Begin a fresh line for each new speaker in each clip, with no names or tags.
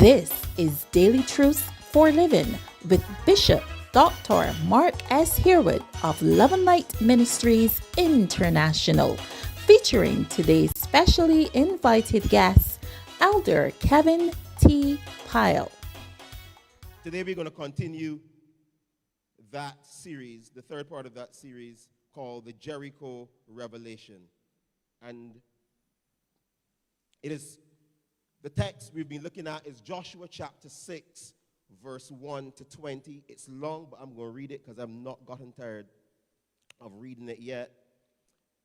This is Daily Truths for Living with Bishop Dr. Mark S. Harewood of Light Ministries International, featuring today's specially invited guest, Elder Kevin T. Pyle.
Today we're going to continue that series, the third part of that series called the Jericho Revelation. And it is the text we've been looking at is Joshua chapter 6, verse 1 to 20. It's long, but I'm going to read it because I've not gotten tired of reading it yet.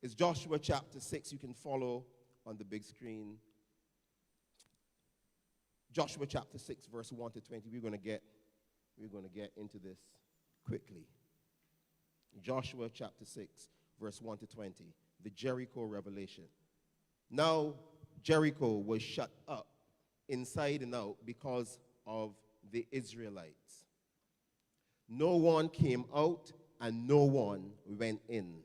It's Joshua chapter 6. You can follow on the big screen. Joshua chapter 6, verse 1 to 20. We're going to get into this quickly. Joshua chapter 6, verse 1 to 20. The Jericho Revelation. Now Jericho was shut up inside and out because of the Israelites. No one came out and no one went in.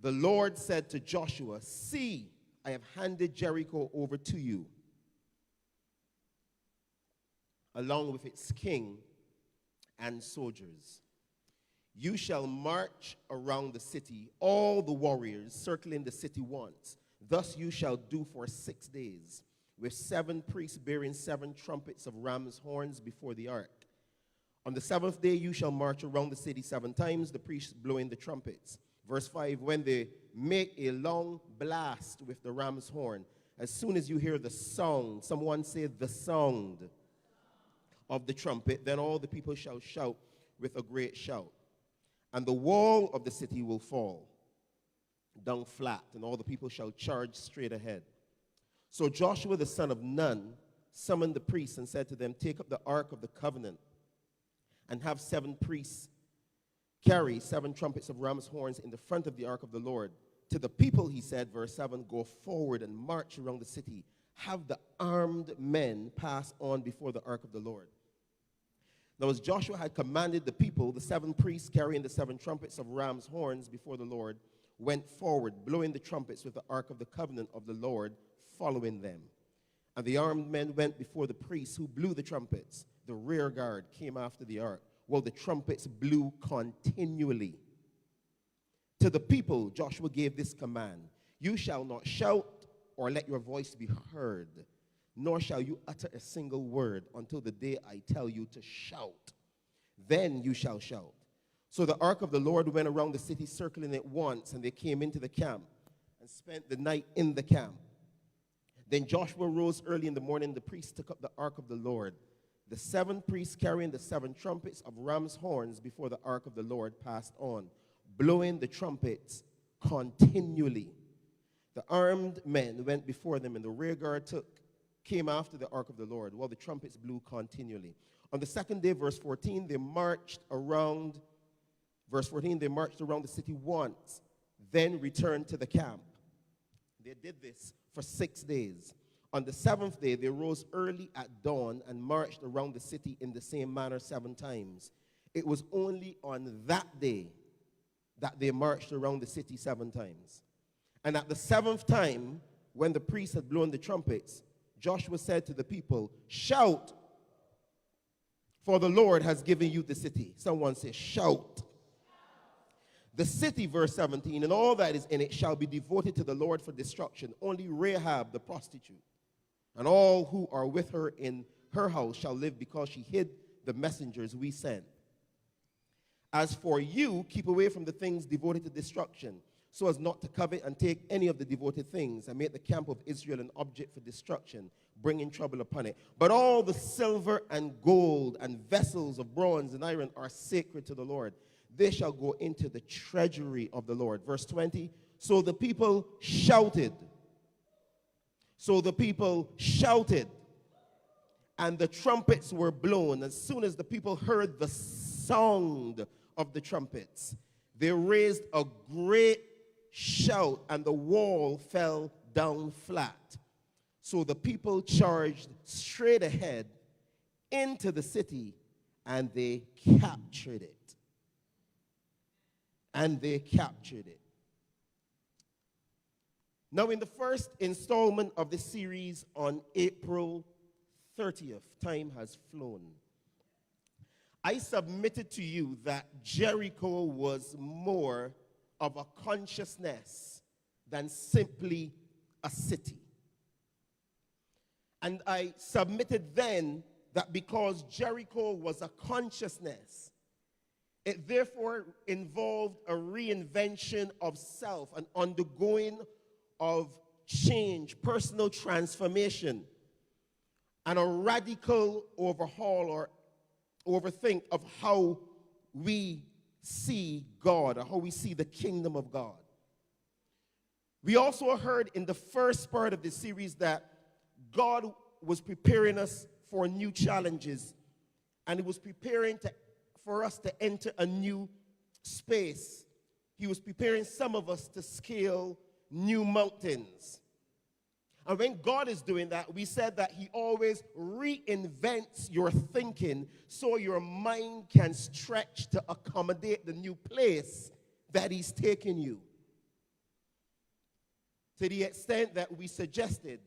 The Lord said to Joshua, "See, I have handed Jericho over to you, along with its king and soldiers. You shall march around the city, all the warriors circling the city once. Thus you shall do for 6 days, with 7 priests bearing 7 trumpets of ram's horns before the ark. On the 7th day you shall march around the city 7 times, the priests blowing the trumpets." Verse 5, when they make a long blast with the ram's horn, as soon as you hear the sound, someone say the sound of the trumpet, then all the people shall shout with a great shout. And the wall of the city will fall down flat, and all the people shall charge straight ahead. So Joshua the son of Nun summoned the priests and said to them, "Take up the ark of the covenant and have 7 priests carry 7 trumpets of ram's horns in the front of the ark of the Lord. To the people," he said, verse 7, "go forward and march around the city. Have the armed men pass on before the ark of the Lord." Now as Joshua had commanded the people, the 7 priests carrying the 7 trumpets of ram's horns before the Lord went forward, blowing the trumpets with the ark of the covenant of the Lord following them. And the armed men went before the priests who blew the trumpets. The rear guard came after the ark, while the trumpets blew continually. To the people, Joshua gave this command: "You shall not shout or let your voice be heard, nor shall you utter a single word until the day I tell you to shout. Then you shall shout." So the ark of the Lord went around the city, circling it once, and they came into the camp and spent the night in the camp. Then Joshua rose early in the morning. The priests took up the ark of the Lord. The 7 priests carrying the 7 trumpets of ram's horns before the ark of the Lord passed on, blowing the trumpets continually. The armed men went before them, and the rear guard came after the ark of the Lord, while the trumpets blew continually. On the 2nd day, verse 14, they marched around the city once, then returned to the camp. They did this for 6 days. On the 7th day, they rose early at dawn and marched around the city in the same manner 7 times. It was only on that day that they marched around the city 7 times. And at the 7th time, when the priests had blown the trumpets, Joshua said to the people, "Shout, for the Lord has given you the city." Someone say, "Shout." The city, verse 17, "and all that is in it shall be devoted to the Lord for destruction. Only Rahab the prostitute and all who are with her in her house shall live, because she hid the messengers we sent. As for you, keep away from the things devoted to destruction, so as not to covet and take any of the devoted things, and make the camp of Israel an object for destruction, bringing trouble upon it. But all the silver and gold and vessels of bronze and iron are sacred to the Lord. They shall go into the treasury of the Lord." Verse 20, So the people shouted. And the trumpets were blown. As soon as the people heard the sound of the trumpets, they raised a great shout, and the wall fell down flat. So the people charged straight ahead into the city, and they captured it. Now, in the first installment of the series on April 30th. Time has flown. I submitted to you that Jericho was more of a consciousness than simply a city. And I submitted then that because Jericho was a consciousness, it therefore involved a reinvention of self, an undergoing of change, personal transformation, and a radical overhaul or overthink of how we see God, or how we see the kingdom of God. We also heard in the first part of the series that God was preparing us for new challenges, and He was preparing for us to enter a new space. He was preparing some of us to scale new mountains. And when God is doing that, we said that He always reinvents your thinking so your mind can stretch to accommodate the new place that He's taking you. To the extent that we suggested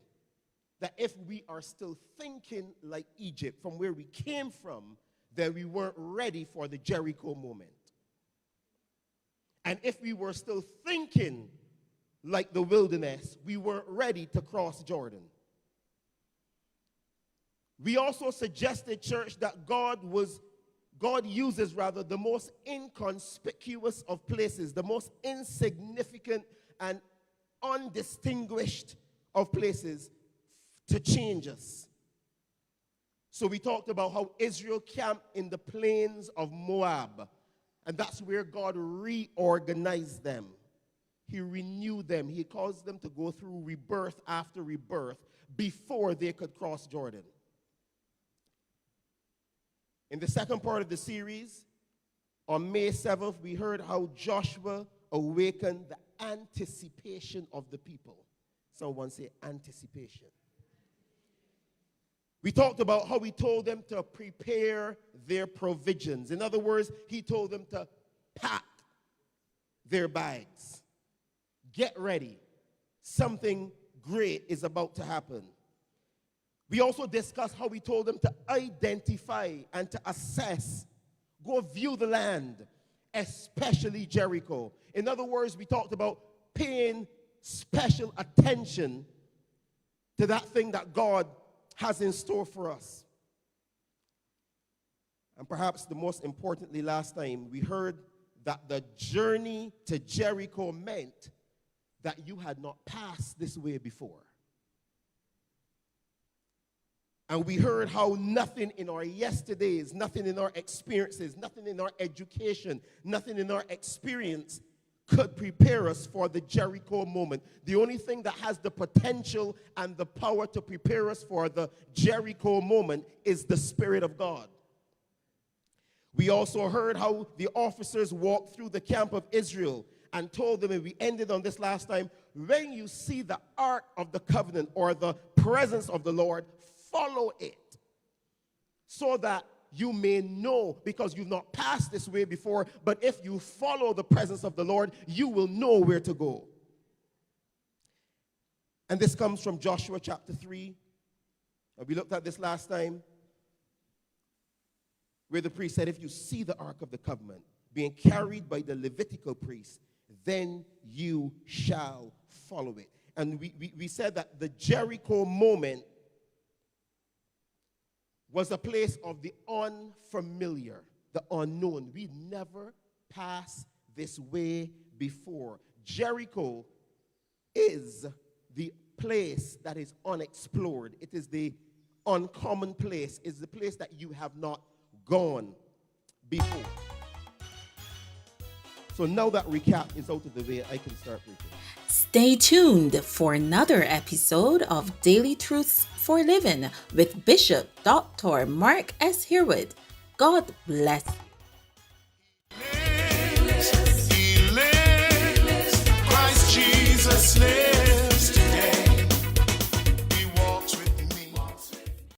that if we are still thinking like Egypt, from where we came from, then we weren't ready for the Jericho moment. And if we were still thinking like the wilderness, we weren't ready to cross Jordan. We also suggested, church, that God uses the most inconspicuous of places, the most insignificant and undistinguished of places to change us. So we talked about how Israel camped in the plains of Moab, and that's where God reorganized them. He renewed them. He caused them to go through rebirth after rebirth before they could cross Jordan. In the second part of the series, on May 7th, we heard how Joshua awakened the anticipation of the people. Someone say anticipation. We talked about how He told them to prepare their provisions. In other words, He told them to pack their bags. Get ready. Something great is about to happen. We also discussed how He told them to identify and to assess, go view the land, especially Jericho. In other words, we talked about paying special attention to that thing that God has in store for us. And perhaps the most importantly last time, we heard that the journey to Jericho meant that you had not passed this way before. And we heard how nothing in our yesterdays, nothing in our experiences, nothing in our education, nothing in our experience could prepare us for the Jericho moment. The only thing that has the potential and the power to prepare us for the Jericho moment is the Spirit of God. We also heard how the officers walked through the camp of Israel and told them, and we ended on this last time, when you see the Ark of the Covenant or the presence of the Lord, follow it so that you may know, because you've not passed this way before, but if you follow the presence of the Lord, you will know where to go. And this comes from Joshua chapter 3. We looked at this last time, where the priest said, if you see the Ark of the Covenant being carried by the Levitical priest, then you shall follow it. And we said that the Jericho moment was a place of the unfamiliar, the unknown. We never passed this way before. Jericho is the place that is unexplored. It is the uncommon place. It's the place that you have not gone before. So now that recap is out of the way, I can start preaching.
Stay tuned for another episode of Daily Truths for Living with Bishop Dr. Mark S. Harewood. God bless you.
He lives, Christ Jesus lives.